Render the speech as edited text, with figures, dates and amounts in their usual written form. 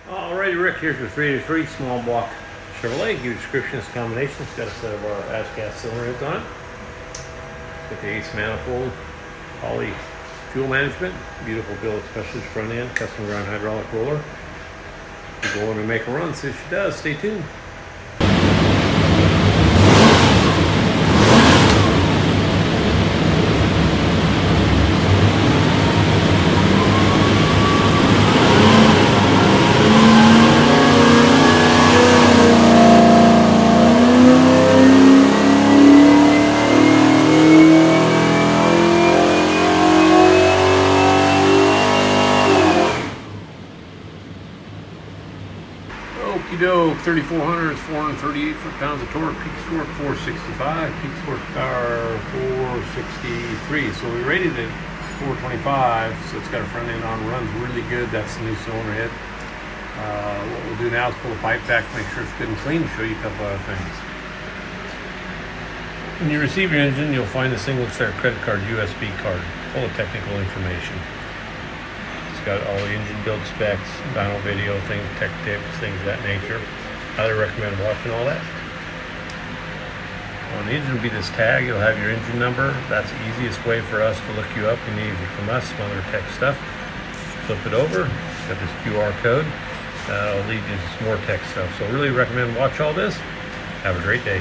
Alrighty, Rick, here's your 383 small block Chevrolet. Give you a description of this combination. It's got a set of our as-cast cylinder heads on it. It's got the ace manifold, Holley fuel management, beautiful Billet Specialties front end, custom ground hydraulic roller. We'll go in and make a run, see if she does. Stay tuned. Okie doke, 3,400 is 438 foot-pounds of torque, peak torque 465, peak horsepower 463. So we rated it 425, so it's got a front end on, runs really good. That's the new cylinder head. What we'll do now is pull the pipe back, make sure it's good and clean, and show you a couple other things. When you receive your engine, you'll find a single start credit card USB card full of technical information. Got all the engine build specs, dyno video, things, tech tips, things of that nature. Highly recommend watching all that. On the engine will be this tag. You'll have your engine number. That's the easiest way for us to look you up. You need it from us, some other tech stuff. Flip it over. Got this QR code. That'll lead you to some more tech stuff. So really recommend watch all this. Have a great day.